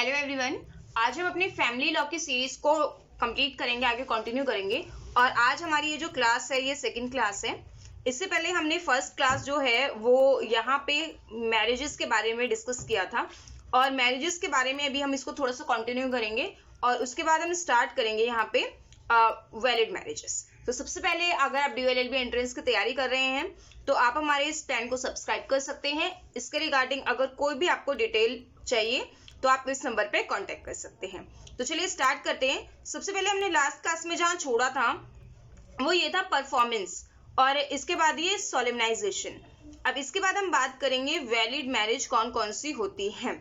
Hello everyone, आज हम अपनी फैमिली लॉ की सीरीज को कंप्लीट करेंगे, आगे कंटिन्यू करेंगे। और आज हमारी ये जो क्लास है ये सेकंड क्लास है। इससे पहले हमने फर्स्ट क्लास जो है वो यहाँ पे मैरिजेस के बारे में डिस्कस किया था और मैरिजेस के बारे में अभी हम इसको थोड़ा सा कंटिन्यू करेंगे और उसके बाद हम स्टार्ट करेंगे यहाँ पे वैलिड मैरिजेस। तो सबसे पहले अगर आप DOLLB एंट्रेंस की तैयारी कर रहे हैं तो आप हमारे इस चैनल को सब्सक्राइब कर सकते हैं। इसके रिगार्डिंग अगर कोई भी आपको डिटेल चाहिए तो आप इस नंबर पे कांटेक्ट कर सकते हैं। तो चलिए स्टार्ट करते हैं। सबसे पहले हमने लास्ट क्लास में जहां छोड़ा था वो ये था परफॉर्मेंस और इसके बाद ये सोलेमनाइजेशन। अब इसके बाद हम बात करेंगे वैलिड मैरिज कौन कौन सी होती है।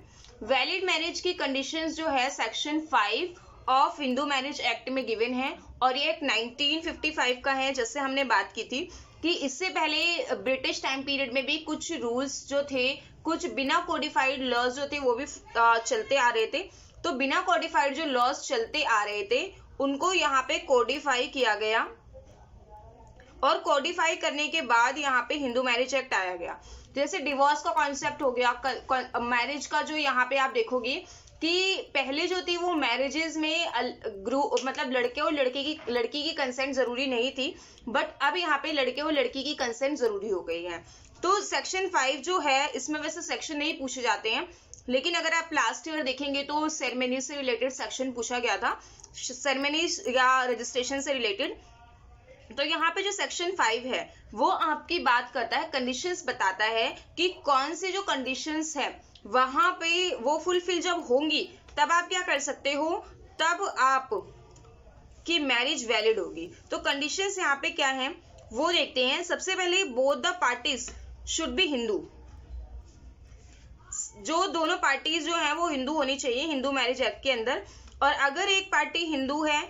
वैलिड मैरिज की कंडीशंस जो है section 5 of Hindu marriage act में गिवन है और ये एक 1955 का है। जैसे हमने बात की थी कि इससे पहले ब्रिटिश टाइम पीरियड में भी कुछ रूल्स जो थे, कुछ बिना कोडिफाइड लॉज जो थे वो भी चलते आ रहे थे। तो बिना कोडिफाइड जो लॉज चलते आ रहे थे उनको यहाँ पे कोडिफाई किया गया और कोडिफाई करने के बाद यहाँ पे हिंदू मैरिज एक्ट आया गया। जैसे डिवोर्स का कॉन्सेप्ट हो गया, मैरिज का जो यहाँ पे आप देखोगे कि पहले जो थी वो मैरिजेस में मतलब लड़के और लड़की की कंसेंट जरूरी नहीं थी, बट अब यहाँ पे लड़के और लड़की की कंसेंट जरूरी हो गई है। तो सेक्शन 5 जो है इसमें वैसे सेक्शन नहीं पूछे जाते हैं, लेकिन अगर आप लास्ट ईयर देखेंगे तो सेरेमनी से रिलेटेड सेक्शन पूछा गया था, सेरेमनी या रजिस्ट्रेशन से रिलेटेड। तो यहाँ पे जो सेक्शन 5 है वो आपकी बात करता है, कंडीशंस बताता है कि कौन से जो कंडीशंस है वहां पे वो फुलफिल जब होंगी तब आप क्या कर सकते हो, तब आप की मैरिज वैलिड होगी। तो कंडीशंस यहाँ पे क्या है वो देखते हैं। सबसे पहले both the parties should be Hindu, जो दोनों पार्टीज जो है वो हिंदू होनी चाहिए हिंदू मैरिज एक्ट के अंदर। और अगर एक पार्टी हिंदू है,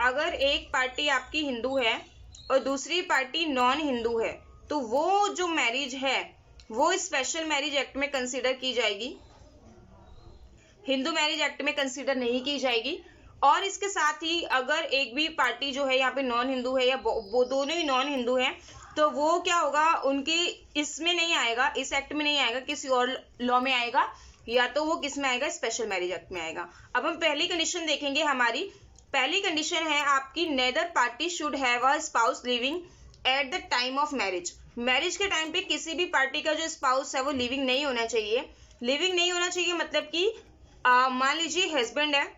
अगर एक पार्टी आपकी हिंदू है और दूसरी पार्टी नॉन हिंदू है तो वो जो मैरिज है वो स्पेशल मैरिज एक्ट में कंसीडर की जाएगी, हिंदू मैरिज एक्ट में कंसीडर नहीं की जाएगी। और इसके साथ ही अगर एक भी पार्टी जो है यहाँ पे नॉन हिंदू है या वो दोनों ही नॉन हिंदू है तो वो क्या होगा, उनके इसमें नहीं आएगा, इस एक्ट में नहीं आएगा, किसी और लॉ में आएगा, या तो वो किस में आएगा, स्पेशल मैरिज एक्ट में आएगा। अब हम पहली कंडीशन देखेंगे। हमारी पहली कंडीशन है आपकी neither party should have a spouse living at the time of marriage. Marriage के टाइम पे किसी भी पार्टी का जो स्पाउस है वो लिविंग नहीं होना चाहिए। लिविंग नहीं होना चाहिए मतलब कि मान लीजिए हस्बैंड है,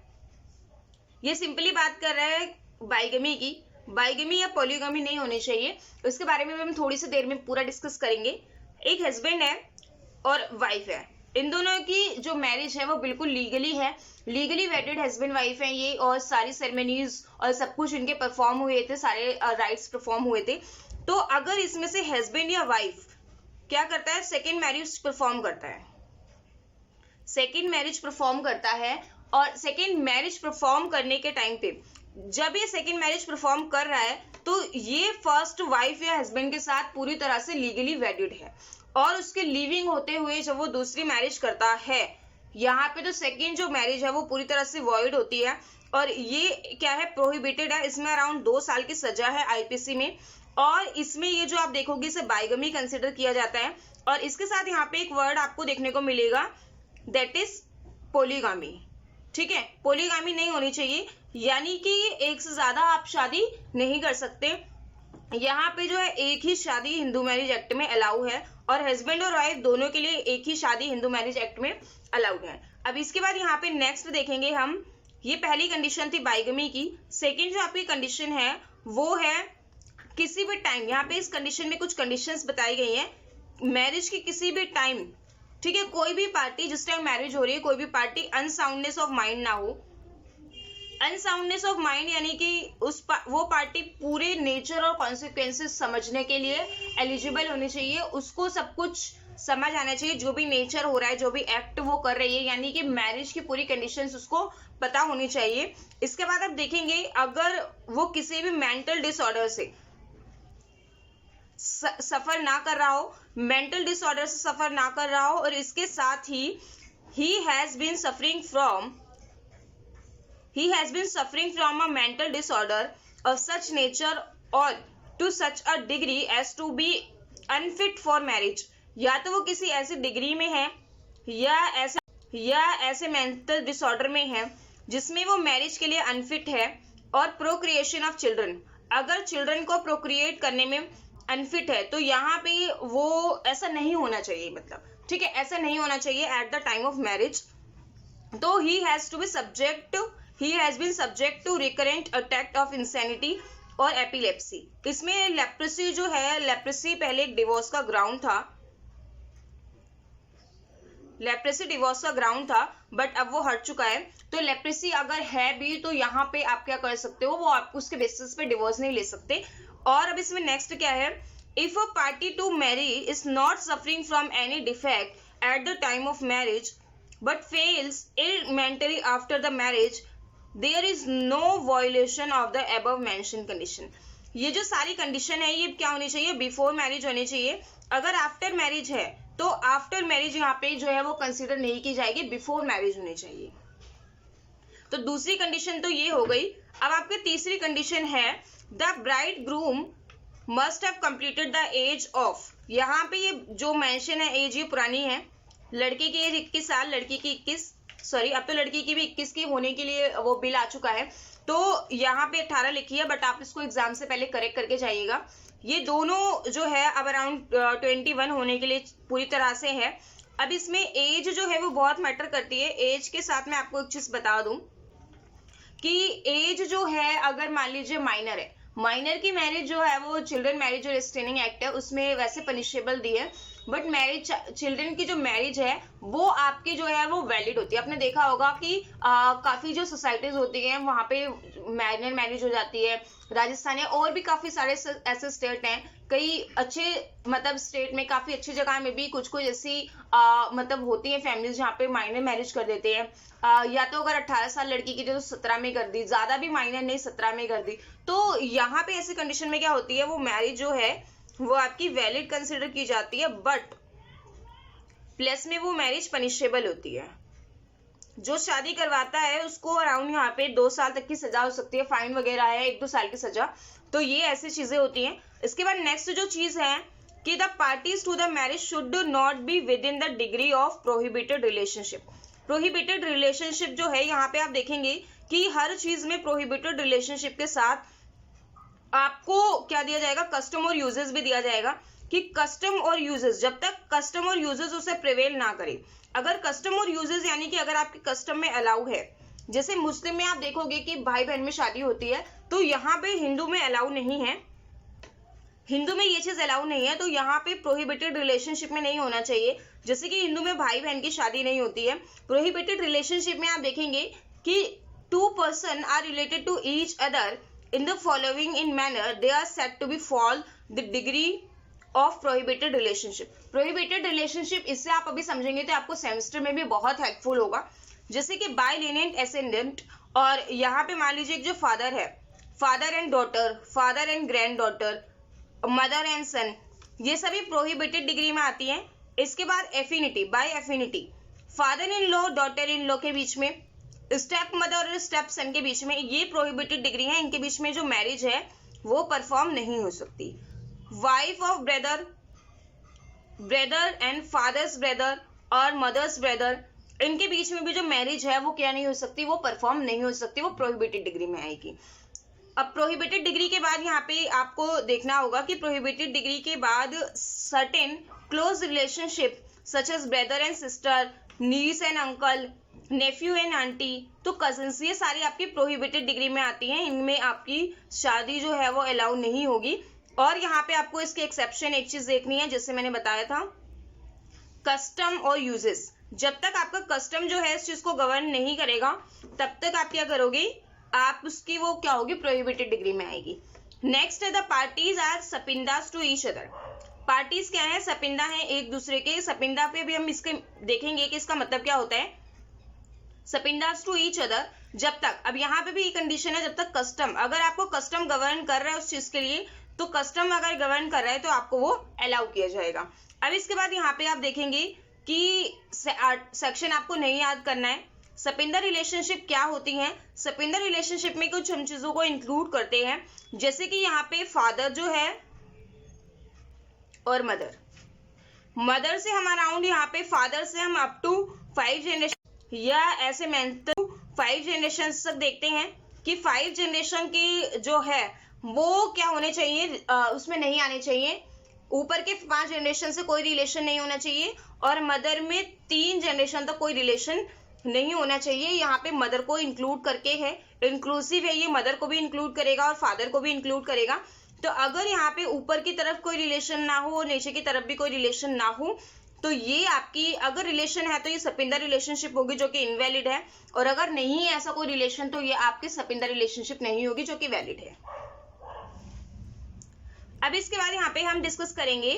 ये सिंपली बात कर रहा है बाइगमी की, बाइगमी या पॉलीगमी नहीं होनी चाहिए। उसके बारे में हम थोड़ी सी देर में पूरा डिस्कस करेंगे। एक हस्बैंड है और वाइफ है, इन दोनों की जो मैरिज है वो बिल्कुल लीगली है, लीगली वेटेड हस्बैंड वाइफ है ये, और सारी सेरेमनीज और सब कुछ इनके परफॉर्म हुए थे, सारे राइट्स परफॉर्म हुए थे। तो अगर इसमें से हस्बैंड या वाइफ क्या करता है, सेकेंड मैरिज परफॉर्म करता है, सेकेंड मैरिज परफॉर्म करता है और सेकेंड मैरिज परफॉर्म करने के टाइम पे जब ये सेकेंड मैरिज परफॉर्म कर रहा है तो ये फर्स्ट वाइफ या हस्बैंड के साथ पूरी तरह से लीगली वेटेड है और उसके लिविंग होते हुए जब वो दूसरी मैरिज करता है यहाँ पे तो सेकेंड जो मैरिज है वो पूरी तरह से वॉइड होती है और ये क्या है, प्रोहिबिटेड है। इसमें अराउंड 2 साल की सजा है IPC में और इसमें ये जो आप देखोगे इसे बाइगमी कंसिडर किया जाता है। और इसके साथ यहाँ पे एक वर्ड आपको देखने को मिलेगा, दैट इज पोलीगामी। ठीक है, पोलीगामी नहीं होनी चाहिए, यानी कि एक से ज्यादा आप शादी नहीं कर सकते। यहाँ पे जो है एक ही शादी हिंदू मैरिज एक्ट में अलाउ है और हस्बैंड और वाइफ दोनों के लिए एक ही शादी हिंदू मैरिज एक्ट में अलाउड है। अब इसके बाद यहाँ पे नेक्स्ट देखेंगे हम, ये पहली कंडीशन थी बाइगमी की। सेकेंड जो आपकी कंडीशन है वो है किसी भी टाइम, यहाँ पे इस कंडीशन में कुछ कंडीशंस बताई गई हैं, मैरिज की किसी भी टाइम, ठीक है, कोई भी पार्टी जिस टाइम मैरिज हो रही है कोई भी पार्टी अनसाउंडनेस ऑफ माइंड ना हो। अनसाउंडनेस ऑफ माइंड यानी कि वो पार्टी पूरे नेचर और कॉन्सिक्वेंसेस समझने के लिए एलिजिबल होनी चाहिए, उसको सब कुछ समझ आना चाहिए, जो भी नेचर हो रहा है, जो भी एक्ट वो कर रही है, यानी कि मैरिज की पूरी कंडीशंस उसको पता होनी चाहिए। इसके बाद आप देखेंगे अगर वो किसी भी मेंटल डिसऑर्डर से सफर ना कर रहा हो, मेंटल डिसऑर्डर से सफर ना कर रहा हो और इसके साथ ही he has been suffering from a mental disorder of such nature or to such a degree as to be unfit for marriage। या तो वो किसी ऐसी डिग्री में है या ऐसे या ऐसे मेंटल डिसऑर्डर में है जिसमें वो मैरिज के लिए अनफिट है, और प्रोक्रिएशन ऑफ चिल्ड्रन, अगर चिल्ड्रन को प्रोक्रिएट करने में अनफिट है, तो यहाँ पे वो ऐसा नहीं होना चाहिए, मतलब ठीक है, ऐसा नहीं होना चाहिए at the time of marriage. तो he has been subject to recurrent attack of insanity और एपिलेप्सी। इसमें लेप्रेसी जो है, लेप्रेसी पहले एक डिवोर्स का ग्राउंड था, लेप्रेसी डिवोर्स का ग्राउंड था, बट अब वो हट चुका है। तो लेप्रेसी अगर है भी तो यहाँ पे आप क्या कर सकते हो, वो आप उसके बेसिस पे डिवोर्स नहीं ले सकते। और अब इसमें नेक्स्ट क्या है, if a party to marry is not suffering from any defect at the time of marriage but fails ill mentally after the marriage, there is no violation of the above mention condition. ये जो सारी condition है ये क्या होनी चाहिए, before marriage होनी चाहिए। अगर आफ्टर मैरिज है तो आफ्टर मैरिज यहाँ पे जो है वो कंसीडर नहीं की जाएगी, बिफोर मैरिज होनी चाहिए। तो दूसरी कंडीशन तो ये हो गई। अब आपकी तीसरी कंडीशन है, the bride groom must have completed the age of. यहाँ पे ये जो मेंशन है एज ये पुरानी है, लड़के की एज 21 साल, लड़की की 21, सॉरी अब तो लड़की की भी 21 की होने के लिए वो बिल आ चुका है, तो यहाँ पे 18 लिखी है, बट आप इसको एग्जाम से पहले करेक्ट करके जाइएगा। ये दोनों जो है अब अराउंड 21 होने के लिए पूरी तरह से है। अब इसमें एज जो है वो बहुत मैटर करती है। एज के साथ मैं आपको एक चीज बता दूं कि एज जो है, अगर मान लीजिए माइनर है, माइनर की मैरिज जो है वो चिल्ड्रन मैरिज और रिस्ट्रेनिंग एक्ट है उसमें वैसे पनिशेबल दी है, बट मैरिज चिल्ड्रन की जो मैरिज है वो आपकी जो है वो वैलिड होती है। आपने देखा होगा कि काफी जो सोसाइटीज होती हैं वहां पे माइनर मैरिज हो जाती है। राजस्थान है और भी काफी सारे ऐसे स्टेट हैं, कई अच्छे मतलब स्टेट में काफी अच्छी जगह में भी कुछ कुछ ऐसी मतलब होती है फैमिलीज जहाँ पे माइनर मैरिज कर देते हैं। या तो अगर 18 साल लड़की की तो 17 में कर दी, ज्यादा भी माइनर नहीं 17 में कर दी। तो यहाँ पे ऐसी कंडीशन में क्या होती है, वो मैरिज जो है वो आपकी वैलिड कंसिडर की जाती है, बट प्लस में वो मैरिज पनिशेबल होती है। जो शादी करवाता है उसको अराउंड यहाँ पे 2 साल तक की सजा हो सकती है, फाइन वगैरह है 1-2 साल की सजा। तो ये ऐसी चीजें होती हैं। इसके बाद नेक्स्ट जो चीज है कि the parties to the marriage should not be within the degree of prohibited relationship. Prohibited relationship जो है यहाँ पे आप देखेंगे कि हर चीज में प्रोहिबिटेड रिलेशनशिप के साथ आपको क्या दिया जाएगा, कस्टम और यूजेस भी दिया जाएगा, कि कस्टम और यूजेस जब तक कस्टम और यूजेस उसे प्रिवेल ना करे। अगर कस्टम और यूजेस यानी कि अगर आपके कस्टम में अलाउ है, जैसे मुस्लिम में आप देखोगे कि भाई बहन में शादी होती है, तो यहाँ पे हिंदू में अलाउ नहीं है, हिंदू में ये चीज अलाउ नहीं है, तो यहाँ पे प्रोहिबिटेड रिलेशनशिप में नहीं होना चाहिए। जैसे कि हिंदू में भाई बहन की शादी नहीं होती है, प्रोहिबिटेड रिलेशनशिप में आप देखेंगे कि 2 person are related to each other in the following in manner they are said to be fall the degree of prohibited relationship। prohibited relationship इससे आप अभी समझेंगे तो आपको सेमेस्टर में भी बहुत हेल्पफुल होगा। जैसे कि बाइलिनेंट एसेंडेंट, और यहाँ पे मान लीजिए जो फादर है, father and daughter, father and grand daughter, mother and son, ये सभी प्रोहिबिटेड डिग्री में आती हैं। इसके बाद affinity, by affinity, father in law daughter in law के बीच में, स्टेप मदर और स्टेप सन के बीच में, ये प्रोहिबिटेड डिग्री है, इनके बीच में जो मैरिज है वो परफॉर्म नहीं हो सकती। Wife of brother, brother and fathers brother और मदर्स ब्रदर, इनके बीच में भी जो मैरिज है वो क्या नहीं हो सकती, वो परफॉर्म नहीं हो सकती, वो प्रोहिबिटेड डिग्री में आएगी। अब प्रोहिबिटेड डिग्री के बाद यहाँ पे आपको देखना होगा कि प्रोहिबिटेड डिग्री के बाद certain close relationship such as brother and sister, niece and uncle, nephew and aunty, तो कजिन्स, ये सारी आपकी प्रोहिबिटेड डिग्री में आती हैं। इनमें आपकी शादी जो है वो अलाउ नहीं होगी। और यहाँ पे आपको इसके एक्सेप्शन एक चीज देखनी है, जैसे मैंने बताया था, कस्टम और यूजेस। जब तक आपका कस्टम जो है इस चीज को गवर्न नहीं करेगा तब तक आप क्या करोगे, आप उसकी वो क्या होगी, प्रोहिबिटेड डिग्री में आएगी। नेक्स्ट है the parties are sapindas to each other. Parties क्या है, सपिंदा है एक दूसरे के। सपिंदा पे भी हम इसके देखेंगे कि इसका मतलब क्या होता है, सपिंडास टू ईच अदर। जब तक, अब यहाँ पे भी कंडीशन है, जब तक कस्टम, अगर आपको कस्टम गवर्न कर रहा है उस चीज के लिए, तो कस्टम अगर गवर्न कर रहा है तो आपको वो अलाउ किया जाएगा। अब इसके बाद यहाँ पे आप देखेंगे कि सेक्शन आपको नहीं याद करना है। सपिंदर रिलेशनशिप क्या होती हैं, सपिंदर रिलेशनशिप में कुछ हम चीजों को इंक्लूड करते हैं, जैसे कि यहाँ पे फादर जो है और मदर, मदर से हम अराउंड यहाँ पे फादर से हम अप टू 5 जनरेशन या ऐसे मेंशन 5 जनरेशन तक देखते हैं कि 5 जनरेशन की जो है वो क्या होने चाहिए, उसमें नहीं आने चाहिए। ऊपर के 5 जनरेशन से कोई रिलेशन नहीं होना चाहिए और मदर में 3 जनरेशन तक कोई रिलेशन नहीं होना चाहिए। यहाँ पे मदर को इंक्लूड करके है, इंक्लूसिव है, ये मदर को भी इंक्लूड करेगा और फादर को भी इंक्लूड करेगा। तो अगर यहाँ पे ऊपर की तरफ कोई रिलेशन ना हो और नीचे की तरफ भी कोई रिलेशन ना हो तो ये आपकी, अगर रिलेशन है तो ये सपिंदर रिलेशनशिप होगी जो कि इनवैलिड है, और अगर नहीं है ऐसा कोई रिलेशन तो ये आपकी सपिंदर रिलेशनशिप नहीं होगी जो कि वैलिड है। अब इसके बाद यहाँ पे हम डिस्कस करेंगे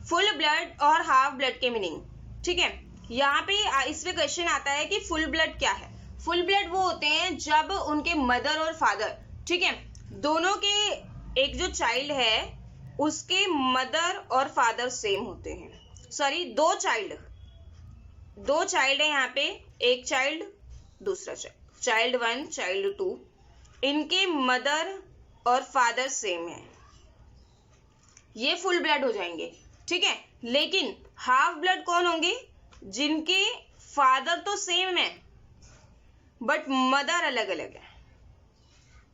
फुल ब्लड और हाफ ब्लड के मीनिंग। ठीक है, यहाँ पे इसमें क्वेश्चन आता है कि फुल ब्लड क्या है। फुल ब्लड वो होते हैं जब उनके मदर और फादर, ठीक है, दोनों के एक जो चाइल्ड है उसके मदर और फादर सेम होते हैं। सॉरी, दो चाइल्ड है यहाँ पे, एक चाइल्ड दूसरा चाइल्ड, चाइल्ड 1 चाइल्ड 2, इनके मदर और फादर सेम है, ये फुल ब्लड हो जाएंगे। ठीक है, लेकिन हाफ ब्लड कौन होंगे? जिनके फादर तो सेम है बट मदर अलग अलग है।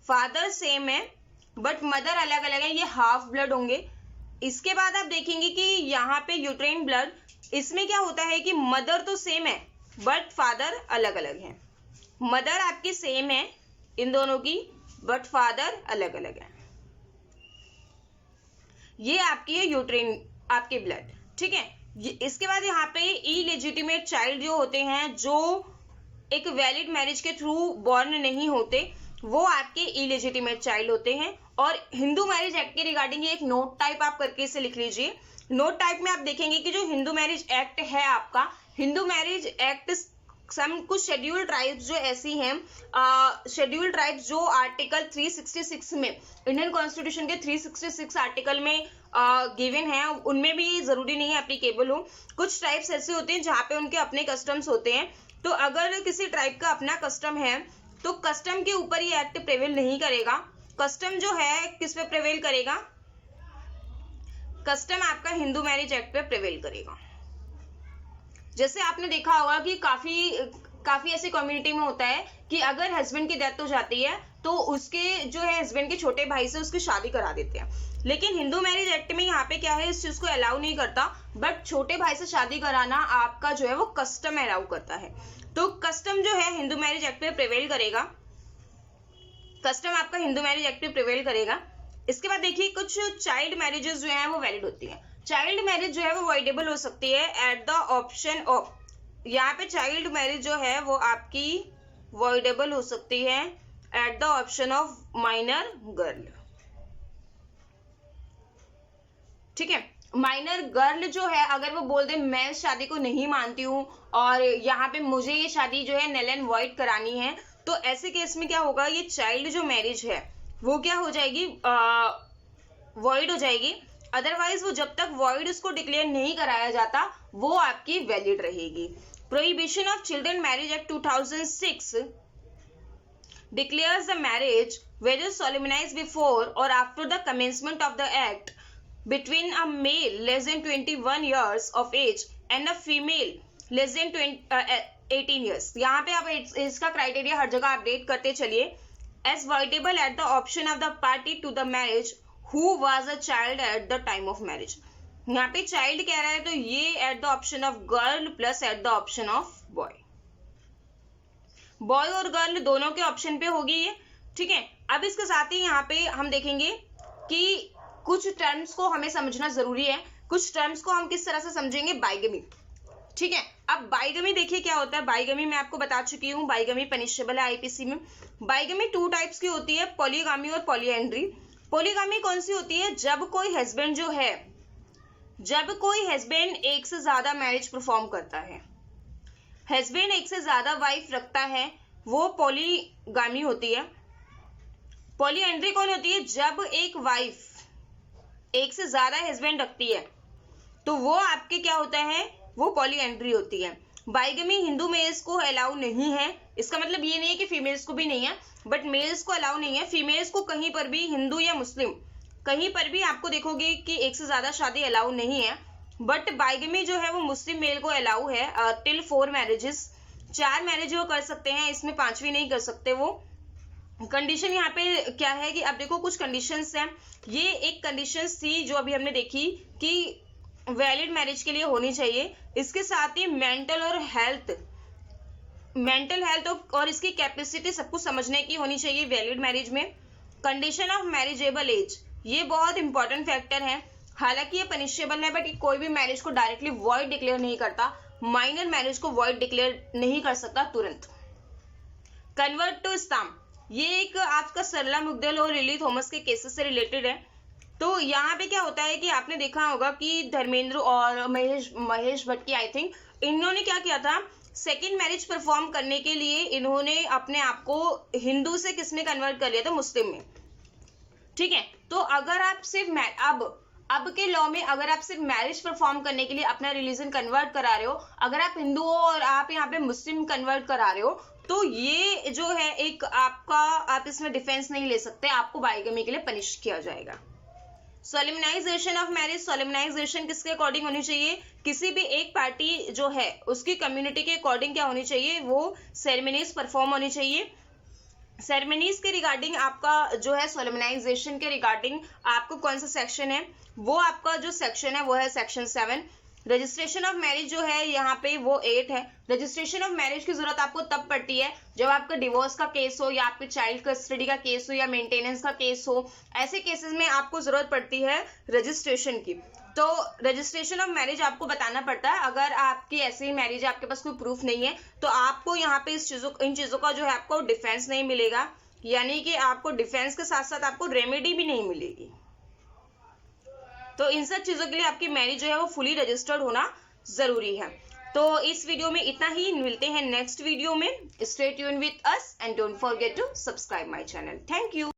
फादर सेम है बट मदर अलग अलग है, ये हाफ ब्लड होंगे। इसके बाद आप देखेंगे कि यहाँ पे यूट्राइन ब्लड, इसमें क्या होता है कि मदर तो सेम है बट फादर अलग अलग है। मदर आपकी सेम है इन दोनों की बट फादर अलग अलग है, ये आपकी है यूट्राइन आपके ब्लड। ठीक है, इसके बाद यहाँ पे इलेजिटिमेट चाइल्ड जो होते हैं, जो एक वैलिड मैरिज के थ्रू बॉर्न नहीं होते, वो आपके इलेजिटिमेट चाइल्ड होते हैं। और हिंदू मैरिज एक्ट के रिगार्डिंग ये एक नोट टाइप आप करके इसे लिख लीजिए। नोट टाइप में आप देखेंगे कि जो हिंदू मैरिज एक्ट है आपका, हिंदू मैरिज एक्ट सम कुछ शेड्यूल्ड ट्राइब्स जो ऐसी हैं, शेड्यूल्ड ट्राइब्स जो आर्टिकल 366 में, इंडियन कॉन्स्टिट्यूशन के 366 आर्टिकल में गिवन है, उनमें भी जरूरी नहीं है एप्लीकेबल हो। कुछ ट्राइब्स ऐसे होते हैं जहाँ पे उनके अपने कस्टम्स होते हैं, तो अगर किसी ट्राइब का अपना कस्टम है तो कस्टम के ऊपर ये एक्ट प्रेवेल नहीं करेगा। कस्टम जो है किस पे प्रेवेल करेगा? कस्टम आपका हिंदू मैरिज एक्ट पे प्रेवेल करेगा। जैसे आपने देखा होगा कि काफी ऐसी कम्युनिटी में होता है कि अगर हस्बैंड की डेथ हो जाती है तो उसके जो है हस्बैंड के छोटे भाई से उसकी शादी करा देते हैं, लेकिन हिंदू मैरिज एक्ट में यहाँ पे क्या है, इस चीज को अलाउ नहीं करता, बट छोटे भाई से शादी कराना आपका जो है वो कस्टम अलाउ करता है। तो कस्टम जो है हिंदू मैरिज एक्ट पे प्रिवेल करेगा, कस्टम आपका हिंदू मैरिज एक्ट पे प्रिवेल करेगा। इसके बाद देखिए कुछ चाइल्ड मैरिजेस जो है वो वैलिड होती है। चाइल्ड मैरिज जो है वो वॉइडेबल हो सकती है एट द ऑप्शन ऑफ, यहाँ पे चाइल्ड मैरिज जो है वो आपकी वॉइडेबल हो सकती है at the option of minor girl. ठीक है, माइनर गर्ल जो है अगर वो बोल दे मैं इस शादी को नहीं मानती हूँ और यहाँ पे मुझे ये शादी जो है नल एंड वॉइड करानी है, तो ऐसे केस में क्या होगा, ये चाइल्ड जो मैरिज है वो क्या हो जाएगी, वॉइड हो जाएगी। अदरवाइज वो जब तक वॉइड उसको डिक्लेयर नहीं कराया जाता वो आपकी वैलिड रहेगी। Prohibition of children marriage act 2006 declares the marriage whether solemnized before or after the commencement of the act between a male less than 21 years of age and a female less than 18 years। यहाँ पे आप इसका criteria हर जगह update करते चलिए। as voidable at the option of the party to the marriage who was a child at the time of marriage। यहाँ पे child कह रहा है तो ये at the option of girl plus at the option of boy, boy और girl दोनों के ऑप्शन पे होगी ये। ठीक है, अब इसके साथ ही यहाँ पे हम देखेंगे कि कुछ टर्म्स को हमें समझना जरूरी है। कुछ टर्म्स को हम किस तरह से समझेंगे, बाइगमी। ठीक है, अब बाइगमी देखिए क्या होता है। बाइगमी मैं आपको बता चुकी हूँ, बाइगमी पनिशेबल है आईपीसी में। बाइगमी 2 टाइप्स की होती है, पॉलीगामी और पॉलीएंड्री। पॉलीगामी कौन सी होती है, जब कोई हस्बैंड जो है, जब कोई हस्बैंड एक से ज्यादा मैरिज परफॉर्म करता है, हस्बैंड एक से ज्यादा वाइफ रखता है, वो पॉलीगामी होती है। पॉलीएंड्री कौन होती है, जब एक वाइफ एक से ज्यादा हस्बैंड रखती है तो वो आपके क्या होता है, वो पॉलीएंड्री होती है। बाइगमी हिंदू मेल्स को अलाउ नहीं है, इसका मतलब ये नहीं है कि फीमेल्स को भी नहीं है, बट मेल्स को अलाउ नहीं है। फीमेल्स को कहीं पर भी, हिंदू या मुस्लिम कहीं पर भी आपको देखोगे कि एक से ज्यादा शादी अलाउ नहीं है, बट बाइगमी जो है वो मुस्लिम मेल को अलाउ है टिल 4 मैरिजेस। 4 मैरिज वो कर सकते हैं, इसमें 5वीं नहीं कर सकते वो। कंडीशन यहाँ पे क्या है कि अब देखो कुछ कंडीशंस हैं। ये एक कंडीशंस थी जो अभी हमने देखी कि वैलिड मैरिज के लिए होनी चाहिए। इसके साथ ही मेंटल हेल्थ और इसकी कैपेसिटी सब कुछ समझने की होनी चाहिए वैलिड मैरिज में। कंडीशन ऑफ मैरिजेबल एज, ये बहुत इंपॉर्टेंट फैक्टर है। हालांकि ये पनिशेबल है, बट कोई भी मैरिज को डायरेक्टली वॉइड डिक्लेयर नहीं करता, माइनर मैरिज को वॉइड डिक्लेयर नहीं कर सकता तुरंत। कन्वर्ट टू इस्लाम, ये एक आपका सरला मुग्दल और लिली थॉमस के केसेस से रिलेटेड है। तो यहाँ पे क्या होता है कि आपने देखा होगा कि धर्मेंद्र और महेश भट्ट की, आई थिंक इन्होंने क्या किया था, सेकेंड मैरिज परफॉर्म करने के लिए इन्होंने अपने आप को हिंदू से किस में कन्वर्ट कर लिया था, मुस्लिम में। ठीक है, तो अगर आप सिर्फ अब के लॉ में अगर आप सिर्फ मैरिज परफॉर्म करने के लिए अपना रिलीजन कन्वर्ट करा रहे हो, अगर आप हिंदू हो और आप यहाँ पे मुस्लिम कन्वर्ट करा रहे हो, तो ये जो है एक आपका, आप इसमें डिफेंस नहीं ले सकते, आपको बाइगमी के लिए पनिश किया जाएगा। सोलेमनाइजेशन ऑफ मैरिज, सोलेमनाइजेशन किसके अकॉर्डिंग होनी चाहिए, किसी भी एक पार्टी जो है उसकी कम्युनिटी के अकॉर्डिंग क्या होनी चाहिए, वो सेरेमनीज परफॉर्म होनी चाहिए। सेरेमनीज के रिगार्डिंग आपका जो है सोलेमनाइजेशन के रिगार्डिंग आपको कौन सा सेक्शन है, वो आपका जो सेक्शन है वो है सेक्शन 7। रजिस्ट्रेशन ऑफ मैरिज जो है यहाँ पे वो 8 है। रजिस्ट्रेशन ऑफ मैरिज की जरूरत आपको तब पड़ती है जब आपका डिवोर्स का केस हो, या आपके चाइल्ड कस्टडी का केस हो, या मेंटेनेंस का केस हो। ऐसे केसेस में आपको जरूरत पड़ती है रजिस्ट्रेशन की। तो रजिस्ट्रेशन ऑफ मैरिज आपको बताना पड़ता है। अगर आपकी ऐसी मैरिज है, आपके पास कोई प्रूफ नहीं है, तो आपको यहाँ पे इन चीजों का जो है आपको डिफेंस नहीं मिलेगा, यानी कि आपको डिफेंस के साथ साथ आपको रेमेडी भी नहीं मिलेगी। तो इन सब चीजों के लिए आपकी मैरिज जो है वो फुली रजिस्टर्ड होना जरूरी है। तो इस वीडियो में इतना ही, मिलते हैं नेक्स्ट वीडियो में। Stay tuned with us and don't forget to subscribe my channel. Thank you.